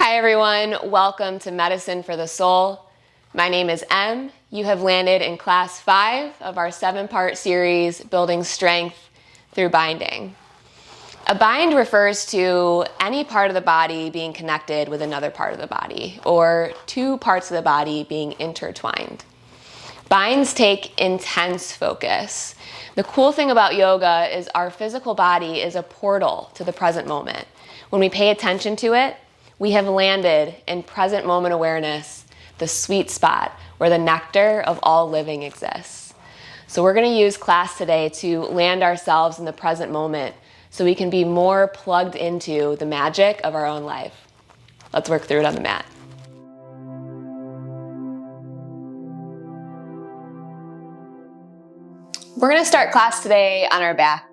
Hi everyone, welcome to Medicine for the Soul. My name is Em. You have landed in class 5 of our 7-part series, Building Strength Through Binding. A bind refers to any part of the body being connected with another part of the body, or two parts of the body being intertwined. Binds take intense focus. The cool thing about yoga is our physical body is a portal to the present moment. When we pay attention to it, we have landed in present moment awareness, the sweet spot where the nectar of all living exists. So we're going to use class today to land ourselves in the present moment so we can be more plugged into the magic of our own life. Let's work through it on the mat. We're going to start class today on our back.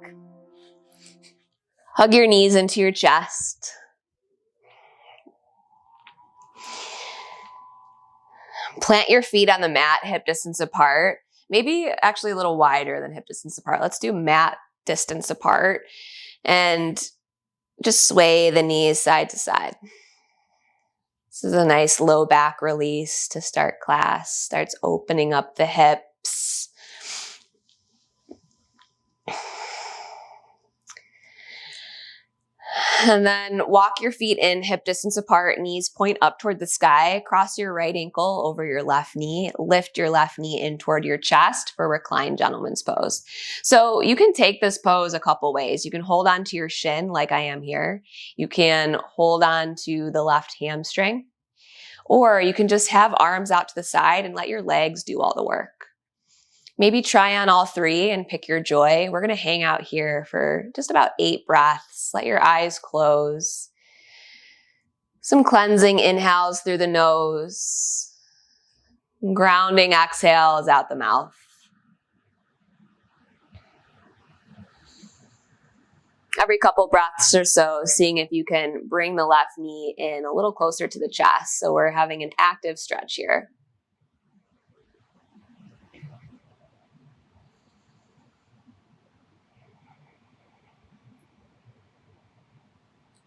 Hug your knees into your chest. Plant your feet on the mat, hip distance apart. Maybe actually a little wider than hip distance apart. Let's do mat distance apart. And just sway the knees side to side. This is a nice low back release to start class. Starts opening up the hips. And then walk your feet in hip distance apart, knees point up toward the sky, cross your right ankle over your left knee, lift your left knee in toward your chest for reclined gentleman's pose. So you can take this pose a couple ways. You can hold on to your shin like I am here. You can hold on to the left hamstring, or you can just have arms out to the side and let your legs do all the work. Maybe try on all three and pick your joy. We're going to hang out here for just about 8 breaths. Let your eyes close. Some cleansing inhales through the nose. Grounding exhales out the mouth. Every couple breaths or so, seeing if you can bring the left knee in a little closer to the chest. So we're having an active stretch here.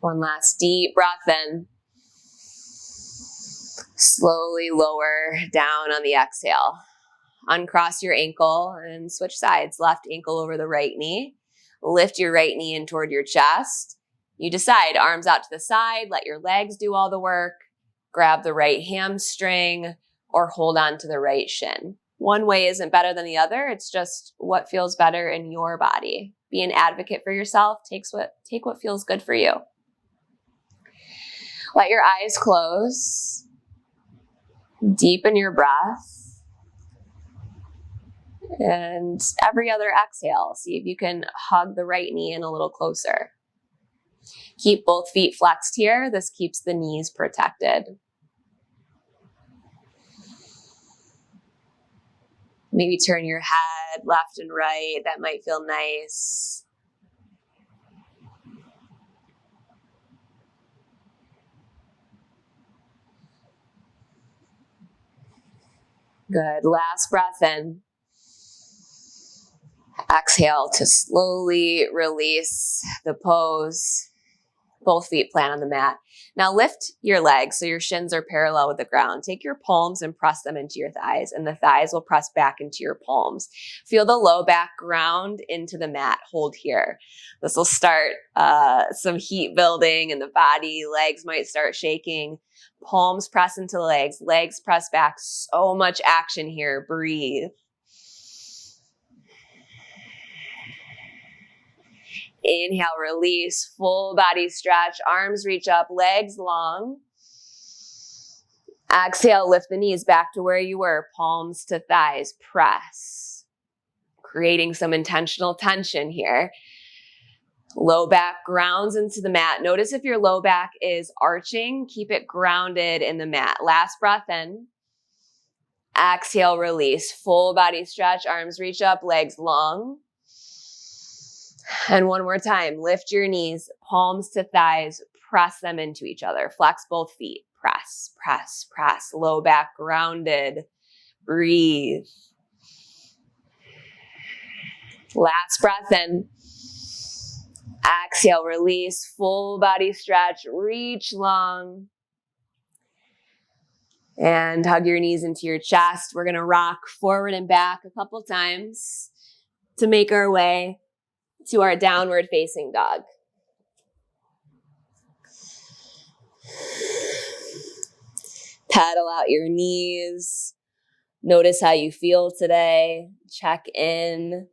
One last deep breath in. Slowly lower down on the exhale. Uncross your ankle and switch sides. Left ankle over the right knee. Lift your right knee in toward your chest. You decide, arms out to the side, let your legs do all the work. Grab the right hamstring or hold on to the right shin. One way isn't better than the other. It's just what feels better in your body. Be an advocate for yourself. Take what feels good for you. Let your eyes close. Deepen your breath. And every other exhale, see if you can hug the right knee in a little closer. Keep both feet flexed here. This keeps the knees protected. Maybe turn your head left and right. That might feel nice. Good. Last breath in. Exhale to slowly release the pose. Both feet plant on the mat. Now lift your legs so your shins are parallel with the ground. Take your palms and press them into your thighs, and the thighs will press back into your palms. Feel the low back ground into the mat. Hold here. This will start some heat building in the body. Legs might start shaking. Palms press into legs. Legs press back. So much action here. Breathe. Inhale, release, full body stretch, arms reach up, legs long. Exhale, lift the knees back to where you were, palms to thighs, press. Creating some intentional tension here. Low back grounds into the mat. Notice if your low back is arching, keep it grounded in the mat. Last breath in. Exhale, release, full body stretch, arms reach up, legs long. And one more time, lift your knees, palms to thighs, press them into each other. Flex both feet, press, press, press. Low back grounded, breathe. Last breath in. Exhale, release, full body stretch, reach long. And hug your knees into your chest. We're going to rock forward and back a couple times to make our way to our downward facing dog. Paddle out your knees. Notice how you feel today. Check in.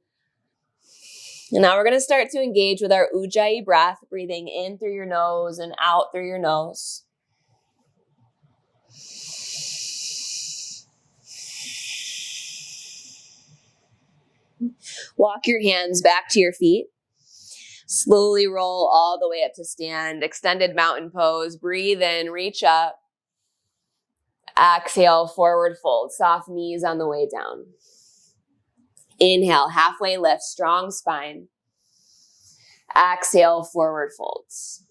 And now we're going to start to engage with our Ujjayi breath, breathing in through your nose and out through your nose. Walk your hands back to your feet. Slowly roll all the way up to stand. Extended mountain pose. Breathe in, reach up. Exhale, forward fold. Soft knees on the way down. Inhale, halfway lift, strong spine. Exhale, forward folds.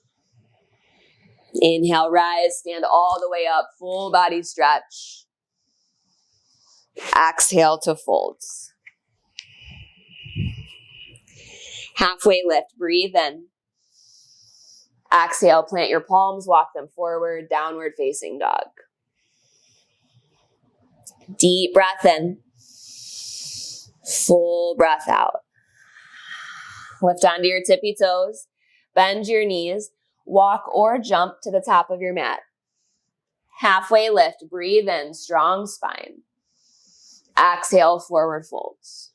Inhale, rise, stand all the way up, full body stretch. Exhale to folds. Halfway lift, breathe in. Exhale, plant your palms, walk them forward, downward facing dog. Deep breath in. Full breath out. Lift onto your tippy toes. Bend your knees. Walk or jump to the top of your mat. Halfway lift. Breathe in. Strong spine. Exhale. Forward folds.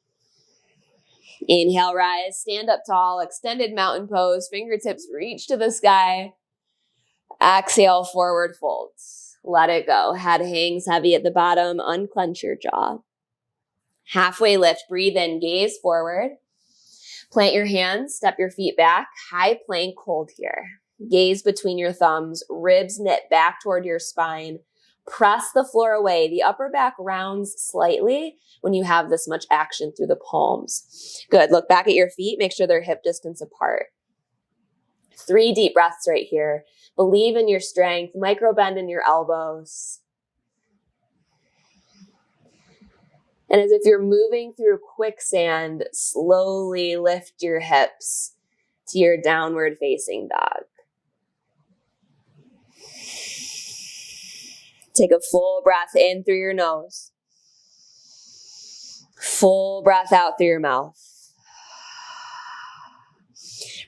Inhale. Rise. Stand up tall. Extended mountain pose. Fingertips reach to the sky. Exhale. Forward folds. Let it go. Head hangs heavy at the bottom. Unclench your jaw. Halfway lift, breathe in, gaze forward. Plant your hands, step your feet back. High plank hold here. Gaze between your thumbs, ribs knit back toward your spine. Press the floor away. The upper back rounds slightly when you have this much action through the palms. Good, look back at your feet, make sure they're hip distance apart. 3 deep breaths right here. Believe in your strength, micro bend in your elbows. And as if you're moving through quicksand, slowly lift your hips to your downward facing dog. Take a full breath in through your nose. Full breath out through your mouth.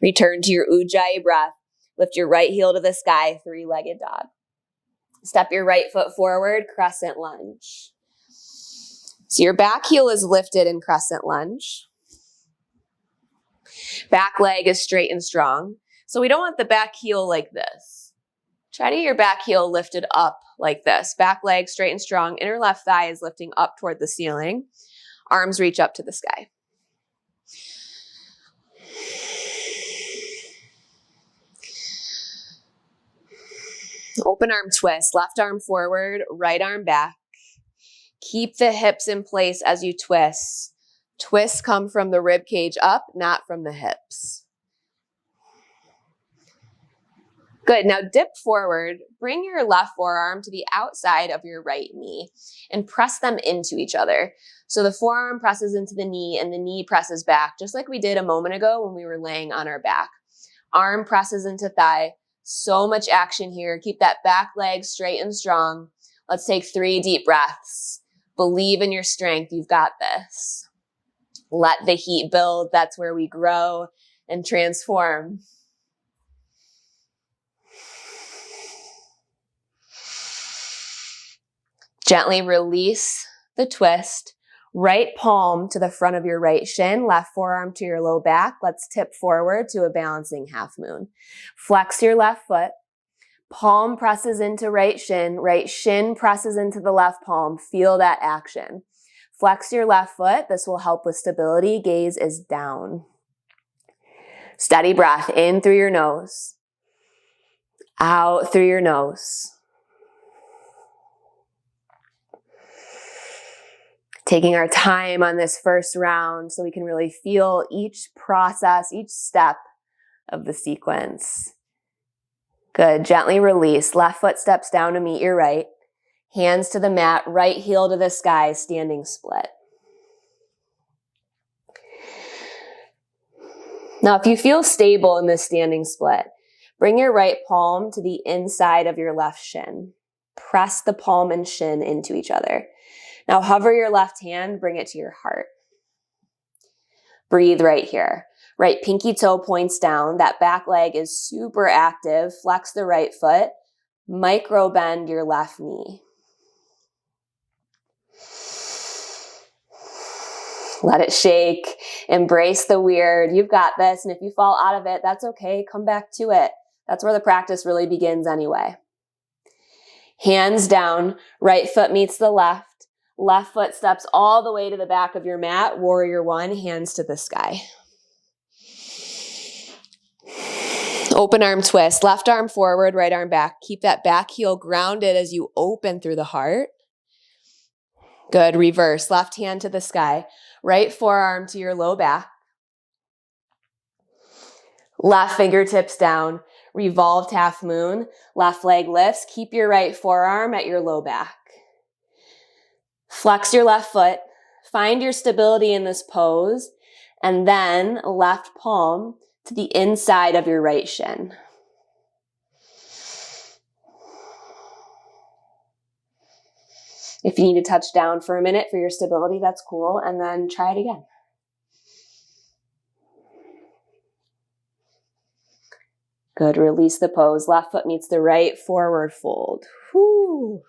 Return to your Ujjayi breath. Lift your right heel to the sky, 3-legged dog. Step your right foot forward, crescent lunge. So your back heel is lifted in crescent lunge. Back leg is straight and strong. So we don't want the back heel like this. Try to get your back heel lifted up like this. Back leg straight and strong. Inner left thigh is lifting up toward the ceiling. Arms reach up to the sky. Open arm twist. Left arm forward, right arm back. Keep the hips in place as you twist. Twists come from the rib cage up, not from the hips. Good, now dip forward. Bring your left forearm to the outside of your right knee and press them into each other. So the forearm presses into the knee and the knee presses back, just like we did a moment ago when we were laying on our back. Arm presses into thigh. So much action here. Keep that back leg straight and strong. Let's take 3 deep breaths. Believe in your strength. You've got this. Let the heat build. That's where we grow and transform. Gently release the twist. Right palm to the front of your right shin, left forearm to your low back. Let's tip forward to a balancing half moon. Flex your left foot. Palm presses into right shin presses into the left palm. Feel that action. Flex your left foot. This will help with stability. Gaze is down. Steady breath in through your nose. Out through your nose. Taking our time on this first round so we can really feel each process, each step of the sequence. Good. Gently release. Left foot steps down to meet your right. Hands to the mat, right heel to the sky, standing split. Now, if you feel stable in this standing split, bring your right palm to the inside of your left shin. Press the palm and shin into each other. Now hover your left hand, bring it to your heart. Breathe right here. Right pinky toe points down. That back leg is super active. Flex the right foot. Micro bend your left knee. Let it shake. Embrace the weird. You've got this. And if you fall out of it, that's okay. Come back to it. That's where the practice really begins anyway. Hands down. Right foot meets the left. Left foot steps all the way to the back of your mat. Warrior one, hands to the sky. Open arm twist. Left arm forward, right arm back. Keep that back heel grounded as you open through the heart. Good. Reverse. Left hand to the sky. Right forearm to your low back. Left fingertips down. Revolved half moon. Left leg lifts. Keep your right forearm at your low back. Flex your left foot. Find your stability in this pose. And then left palm to the inside of your right shin. If you need to touch down for a minute for your stability, that's cool. And then try it again. Good. Release the pose. Left foot meets the right, forward fold. Whoo.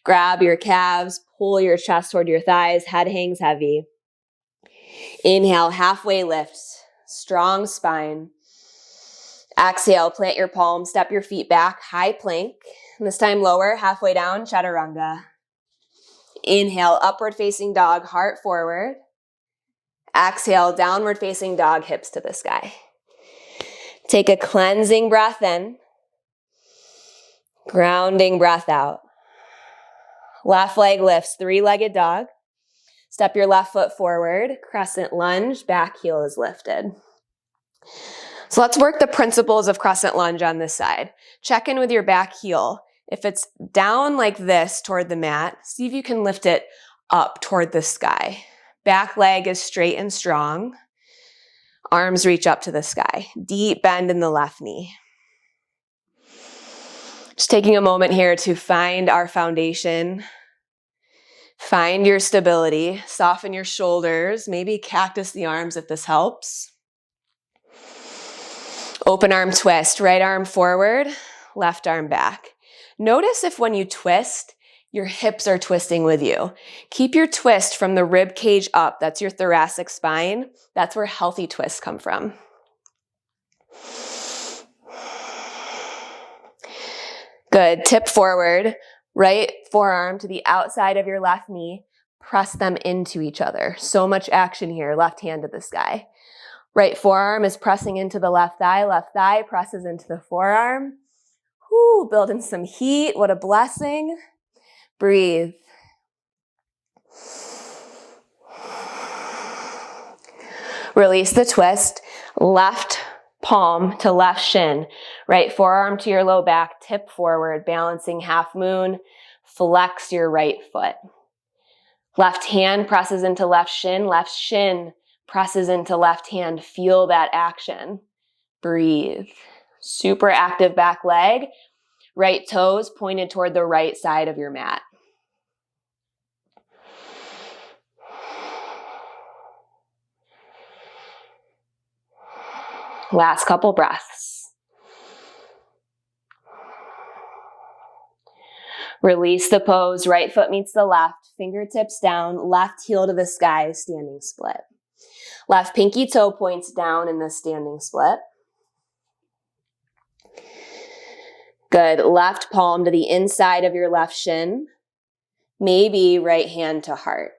Grab your calves, pull your chest toward your thighs, head hangs heavy. Inhale, halfway lift, strong spine. Exhale, plant your palms, step your feet back, high plank. And this time lower, halfway down, chaturanga. Inhale, upward facing dog, heart forward. Exhale, downward facing dog, hips to the sky. Take a cleansing breath in. Grounding breath out. Left leg lifts, three-legged dog. Step your left foot forward, crescent lunge, back heel is lifted. So let's work the principles of crescent lunge on this side. Check in with your back heel. If it's down like this toward the mat, see if you can lift it up toward the sky. Back leg is straight and strong. Arms reach up to the sky. Deep bend in the left knee. Just taking a moment here to find our foundation. Find your stability. Soften your shoulders. Maybe cactus the arms if this helps. Open arm twist. Right arm forward, left arm back. Notice if when you twist, your hips are twisting with you. Keep your twist from the rib cage up. That's your thoracic spine. That's where healthy twists come from. Good. Tip forward. Right forearm to the outside of your left knee. Press them into each other. So much action here. Left hand to the sky. Right forearm is pressing into the left thigh presses into the forearm. Whoo, building some heat. What a blessing. Breathe. Release the twist. Left palm to left shin. Right forearm to your low back. Tip forward, balancing half moon. Flex your right foot. Left hand presses into left shin. Left shin presses into left hand. Feel that action. Breathe. Super active back leg. Right toes pointed toward the right side of your mat. Last couple breaths. Release the pose. Right foot meets the left. Fingertips down. Left heel to the sky. Standing split. Left pinky toe points down in the standing split. Good. Left palm to the inside of your left shin. Maybe right hand to heart.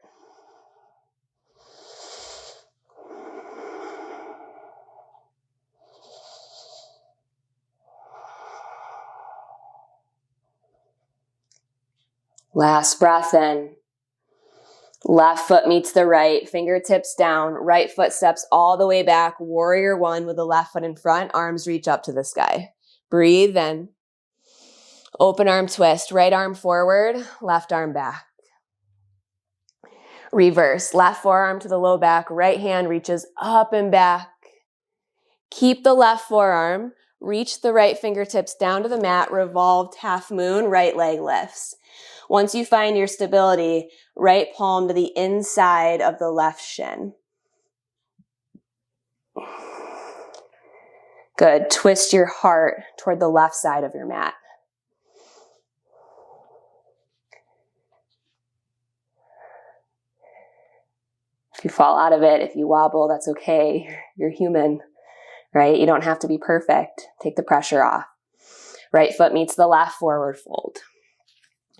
Last breath in. Left foot meets the right, fingertips down, right foot steps all the way back, warrior one with the left foot in front, arms reach up to the sky. Breathe in. Open arm twist, right arm forward, left arm back. Reverse, left forearm to the low back, right hand reaches up and back. Keep the left forearm, reach the right fingertips down to the mat, revolved half moon, right leg lifts. Once you find your stability, right palm to the inside of the left shin. Good. Twist your heart toward the left side of your mat. If you fall out of it, if you wobble, that's okay. You're human, right? You don't have to be perfect. Take the pressure off. Right foot meets the left, forward fold.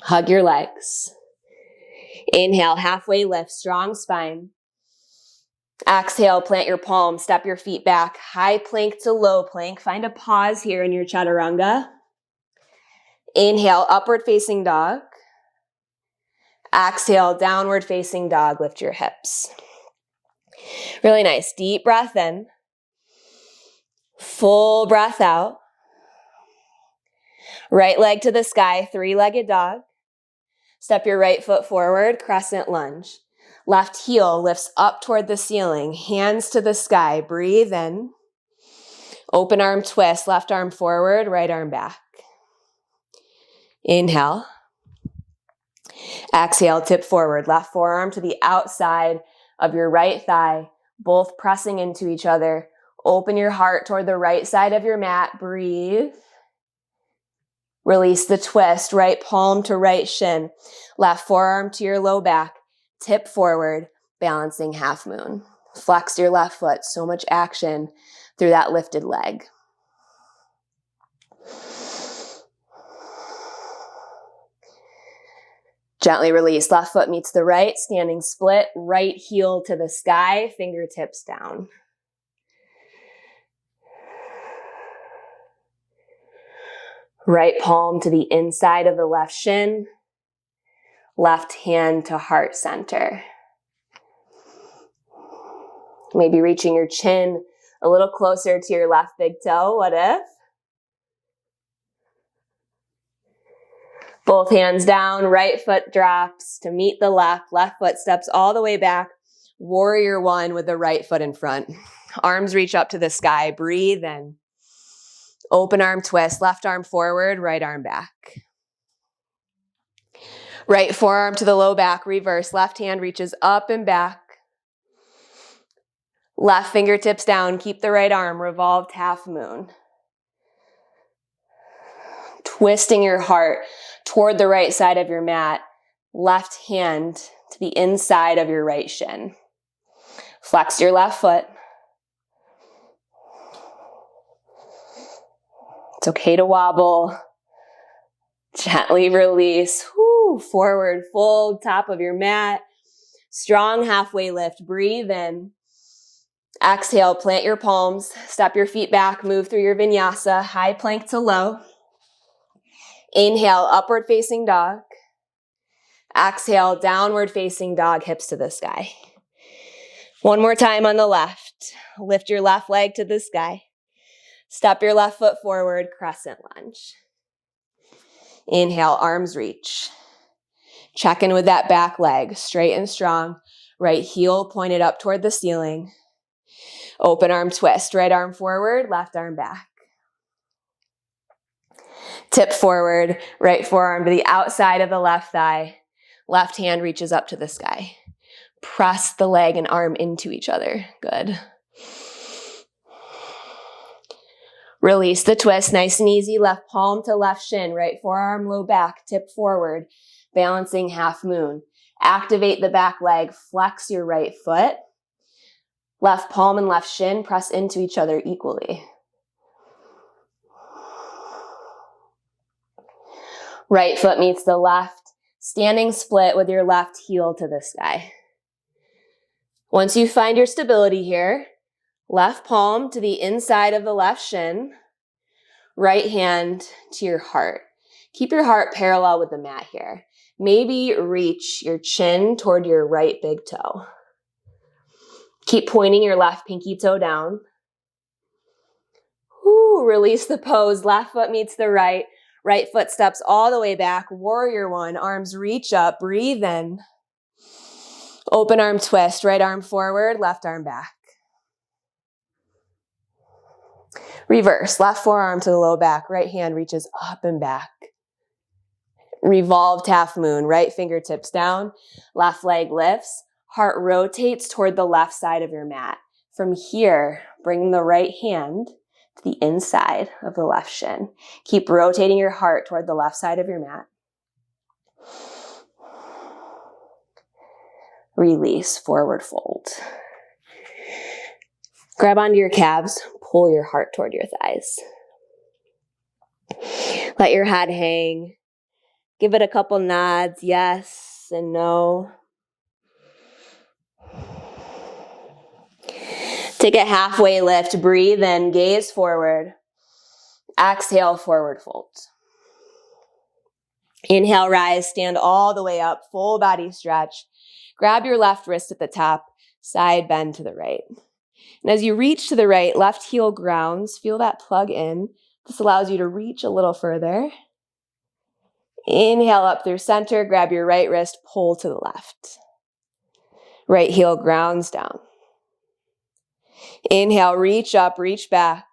Hug your legs. Inhale, halfway lift, strong spine. Exhale, plant your palms, step your feet back, high plank to low plank. Find a pause here in your chaturanga. Inhale, upward facing dog. Exhale, downward facing dog. Lift your hips. Really nice. Deep breath in. Full breath out. Right leg to the sky, three-legged dog. Step your right foot forward, crescent lunge. Left heel lifts up toward the ceiling, hands to the sky. Breathe in. Open arm twist, left arm forward, right arm back. Inhale. Exhale, tip forward, left forearm to the outside of your right thigh, both pressing into each other. Open your heart toward the right side of your mat. Breathe. Release the twist, right palm to right shin, left forearm to your low back, tip forward, balancing half moon. Flex your left foot, so much action through that lifted leg. Gently release, left foot meets the right, standing split, right heel to the sky, fingertips down. Right palm to the inside of the left shin, left hand to heart center. Maybe reaching your chin a little closer to your left big toe. What if? Both hands down, right foot drops to meet the left. Left foot steps all the way back. Warrior one with the right foot in front. Arms reach up to the sky. Breathe in. Open arm twist, left arm forward, right arm back. Right forearm to the low back, reverse. Left hand reaches up and back. Left fingertips down, keep the right arm, revolved half moon. Twisting your heart toward the right side of your mat. Left hand to the inside of your right shin. Flex your left foot. It's okay to wobble. Gently release. Woo, forward fold, top of your mat. Strong halfway lift. Breathe in. Exhale, plant your palms. Step your feet back. Move through your vinyasa. High plank to low. Inhale, upward facing dog. Exhale, downward facing dog, hips to the sky. One more time on the left. Lift your left leg to the sky. Step your left foot forward, crescent lunge. Inhale, arms reach. Check in with that back leg, straight and strong. Right heel pointed up toward the ceiling. Open arm twist, right arm forward, left arm back. Tip forward, right forearm to the outside of the left thigh. Left hand reaches up to the sky. Press the leg and arm into each other. Good. Release the twist, nice and easy. Left palm to left shin, right forearm, low back, tip forward, balancing half moon. Activate the back leg, flex your right foot. Left palm and left shin press into each other equally. Right foot meets the left, standing split with your left heel to the sky. Once you find your stability here, left palm to the inside of the left shin, right hand to your heart. Keep your heart parallel with the mat here. Maybe reach your chin toward your right big toe. Keep pointing your left pinky toe down. Woo, release the pose. Left foot meets the right. Right foot steps all the way back. Warrior one. Arms reach up. Breathe in. Open arm twist. Right arm forward. Left arm back. Reverse, left forearm to the low back, right hand reaches up and back. Revolved half moon, right fingertips down, left leg lifts, heart rotates toward the left side of your mat. From here, bring the right hand to the inside of the left shin. Keep rotating your heart toward the left side of your mat. Release, forward fold. Grab onto your calves, pull your heart toward your thighs. Let your head hang. Give it a couple nods, yes and no. Take a halfway lift, breathe in, gaze forward. Exhale, forward fold. Inhale, rise, stand all the way up, full body stretch. Grab your left wrist at the top, side bend to the right. And as you reach to the right, left heel grounds, feel that plug in. This allows you to reach a little further. Inhale up through center, grab your right wrist, pull to the left. Right heel grounds down. Inhale, reach up, reach back.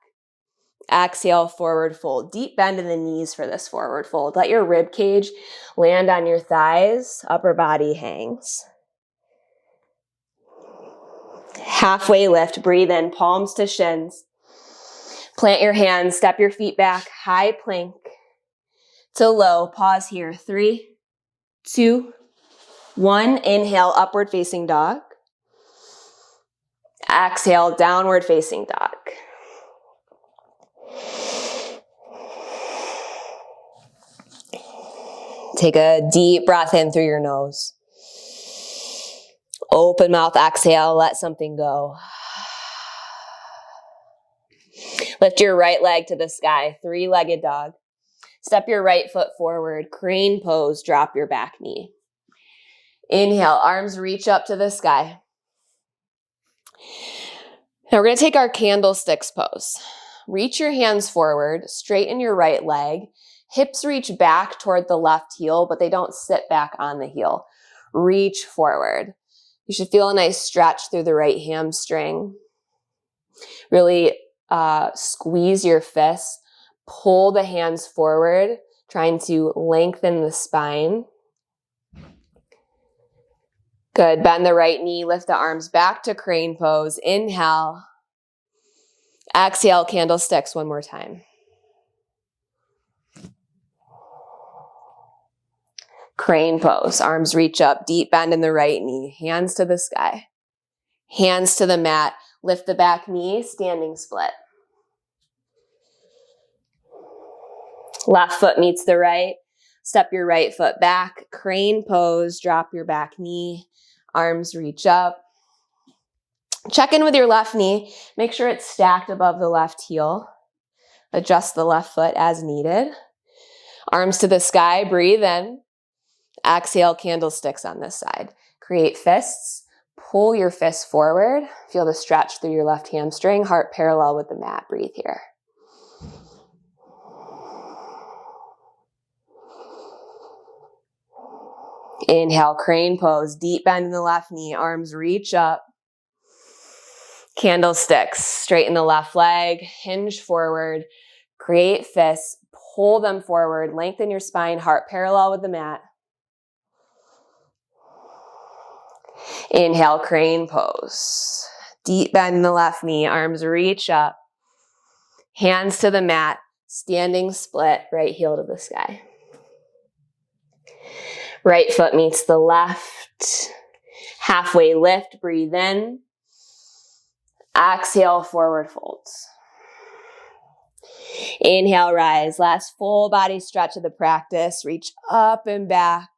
Exhale, forward fold. Deep bend in the knees for this forward fold. Let your rib cage land on your thighs, upper body hangs. Halfway lift, breathe in, palms to shins. Plant your hands, step your feet back, high plank to low. Pause here. 3, 2, 1. Inhale, upward facing dog. Exhale, downward facing dog. Take a deep breath in through your nose. Open mouth, exhale, let something go. Lift your right leg to the sky, 3-legged dog. Step your right foot forward, crane pose, drop your back knee. Inhale, arms reach up to the sky. Now we're going to take our candlesticks pose. Reach your hands forward, straighten your right leg. Hips reach back toward the left heel, but they don't sit back on the heel. Reach forward. You should feel a nice stretch through the right hamstring. Really squeeze your fists. Pull the hands forward, trying to lengthen the spine. Good. Bend the right knee. Lift the arms back to crane pose. Inhale. Exhale, candlesticks one more time. Crane pose. Arms reach up. Deep bend in the right knee. Hands to the sky. Hands to the mat. Lift the back knee. Standing split. Left foot meets the right. Step your right foot back. Crane pose. Drop your back knee. Arms reach up. Check in with your left knee. Make sure it's stacked above the left heel. Adjust the left foot as needed. Arms to the sky. Breathe in. Exhale, candlesticks on this side. Create fists. Pull your fists forward. Feel the stretch through your left hamstring. Heart parallel with the mat. Breathe here. Inhale, crane pose. Deep bend in the left knee. Arms reach up. Candlesticks. Straighten the left leg. Hinge forward. Create fists. Pull them forward. Lengthen your spine. Heart parallel with the mat. Inhale, crane pose. Deep bend in the left knee. Arms reach up. Hands to the mat. Standing split. Right heel to the sky. Right foot meets the left. Halfway lift. Breathe in. Exhale, forward folds. Inhale, rise. Last full body stretch of the practice. Reach up and back.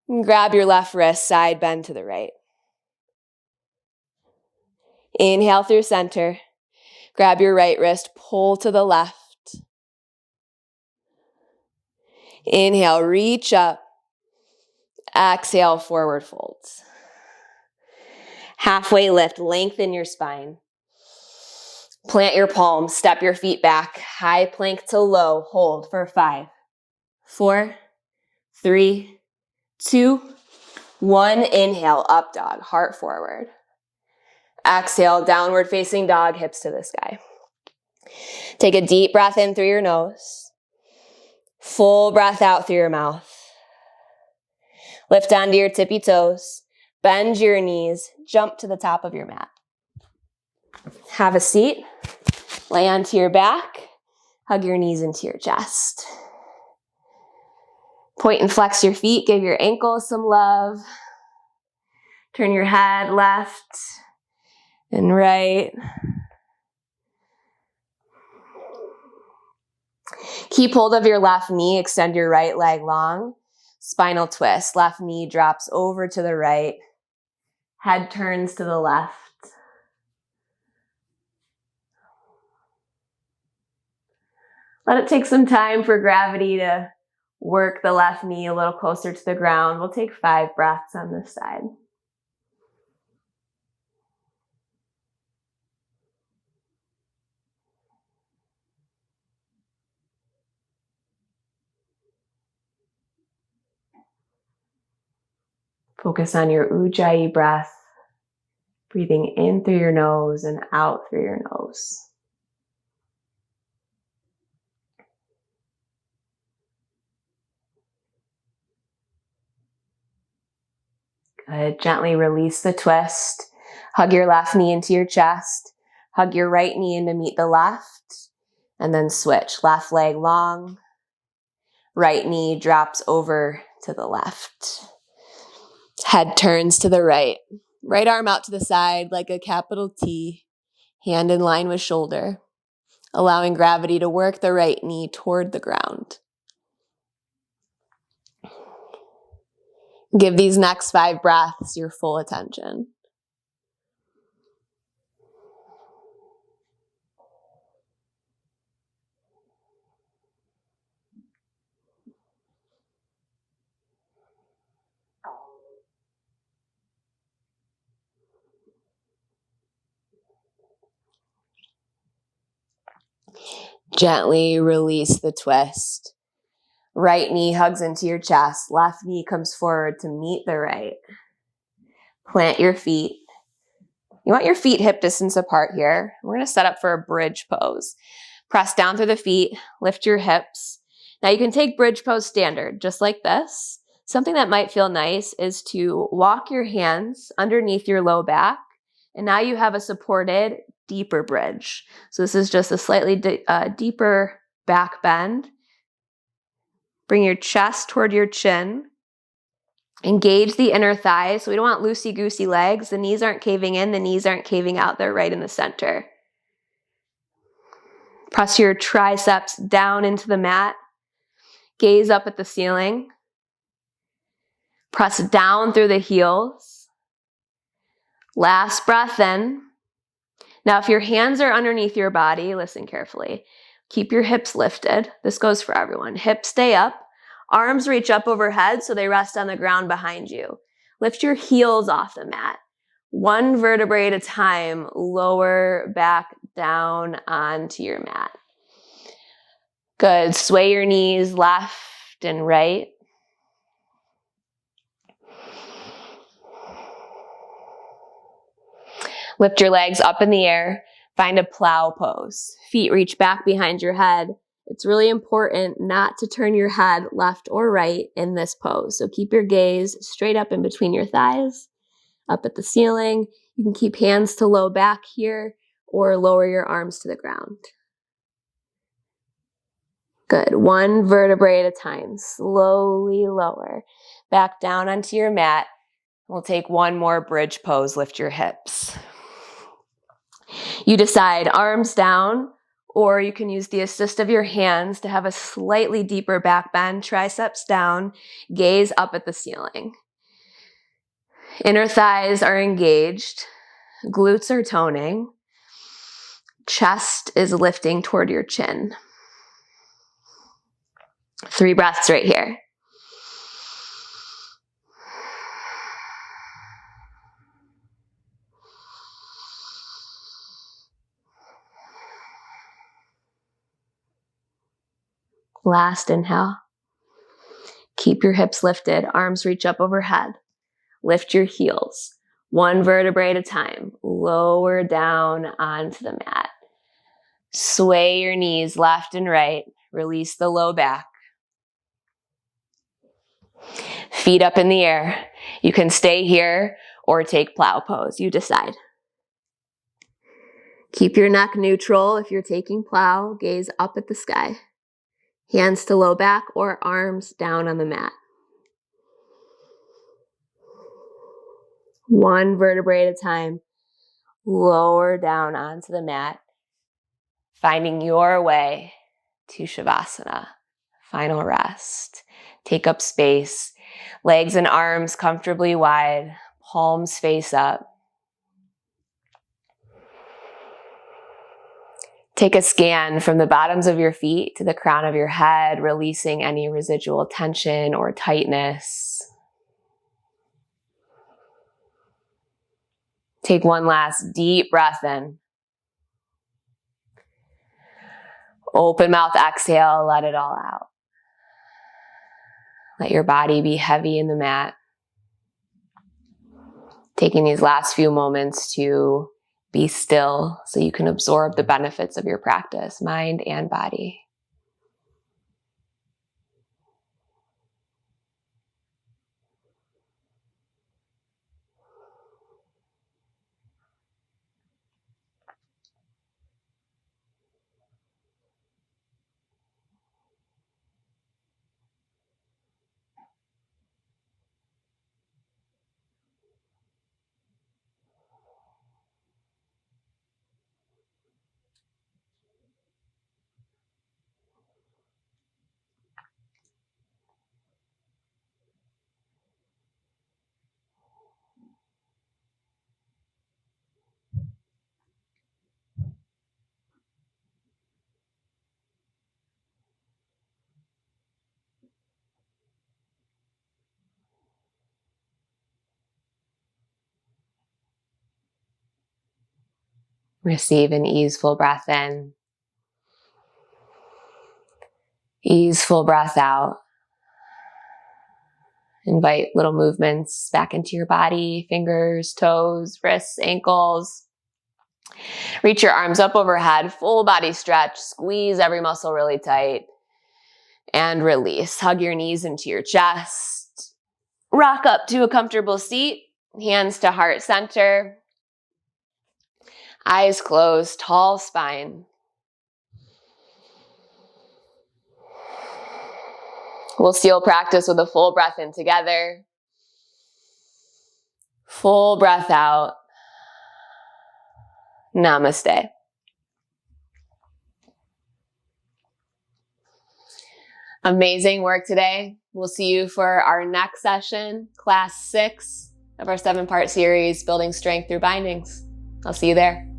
And grab your left wrist, side bend to the right. Inhale through center. Grab your right wrist, pull to the left. Inhale, reach up. Exhale, forward folds. Halfway lift, lengthen your spine. Plant your palms, step your feet back. High plank to low, hold for 5, 4, 3, 2, 1. Inhale, up dog, heart forward. Exhale, downward facing dog, hips to the sky. Take a deep breath in through your nose. Full breath out through your mouth. Lift onto your tippy toes. Bend your knees. Jump to the top of your mat. Have a seat. Lay onto your back. Hug your knees into your chest. Point and flex your feet. Give your ankles some love. Turn your head left and right. Keep hold of your left knee. Extend your right leg long. Spinal twist. Left knee drops over to the right. Head turns to the left. Let it take some time for gravity to work the left knee a little closer to the ground. We'll take 5 breaths on this side. Focus on your Ujjayi breath, breathing in through your nose and out through your nose. Good. Gently release the twist. Hug your left knee into your chest. Hug your right knee in to meet the left. And then switch. Left leg long. Right knee drops over to the left. Head turns to the right. Right arm out to the side like a capital T. Hand in line with shoulder. Allowing gravity to work the right knee toward the ground. Give these next 5 breaths your full attention. Gently release the twist. Right knee hugs into your chest. Left knee comes forward to meet the right. Plant your feet. You want your feet hip distance apart here. We're going to set up for a bridge pose. Press down through the feet. Lift your hips. Now you can take bridge pose standard, just like this. Something that might feel nice is to walk your hands underneath your low back. And now you have a supported, deeper bridge. So this is just a slightly deeper back bend. Bring your chest toward your chin. Engage the inner thighs. So we don't want loosey-goosey legs. The knees aren't caving in. The knees aren't caving out. They're right in the center. Press your triceps down into the mat. Gaze up at the ceiling. Press down through the heels. Last breath in. Now, if your hands are underneath your body, listen carefully. Keep your hips lifted. This goes for everyone. Hips stay up. Arms reach up overhead so they rest on the ground behind you. Lift your heels off the mat. 1 vertebrae at a time, lower back down onto your mat. Good. Sway your knees left and right. Lift your legs up in the air. Find a plow pose. Feet reach back behind your head. It's really important not to turn your head left or right in this pose. So keep your gaze straight up in between your thighs, up at the ceiling. You can keep hands to low back here or lower your arms to the ground. Good. 1 vertebrae at a time. Slowly lower. Back down onto your mat. We'll take 1 more bridge pose. Lift your hips. You decide arms down, or you can use the assist of your hands to have a slightly deeper back bend, triceps down, gaze up at the ceiling. Inner thighs are engaged, glutes are toning, chest is lifting toward your chin. 3 breaths right here. Last inhale. Keep your hips lifted, arms reach up overhead. Lift your heels, 1 vertebrae at a time. Lower down onto the mat. Sway your knees left and right. Release the low back. Feet up in the air. You can stay here or take plow pose. You decide. Keep your neck neutral if you're taking plow. Gaze up at the sky. Hands to low back or arms down on the mat. One vertebrae at a time. Lower down onto the mat. Finding your way to Shavasana. Final rest. Take up space. Legs and arms comfortably wide. Palms face up. Take a scan from the bottoms of your feet to the crown of your head, releasing any residual tension or tightness. Take one last deep breath in. Open mouth exhale, let it all out. Let your body be heavy in the mat. Taking these last few moments to be still so you can absorb the benefits of your practice, mind and body. Receive an easeful breath in. Easeful breath out. Invite little movements back into your body, fingers, toes, wrists, ankles. Reach your arms up overhead, full body stretch, squeeze every muscle really tight, and release. Hug your knees into your chest. Rock up to a comfortable seat, hands to heart center. Eyes closed, tall spine. We'll seal practice with a full breath in together. Full breath out. Namaste. Amazing work today. We'll see you for our next session, class 6 of our 7-part series, Building Strength Through Bindings. I'll see you there.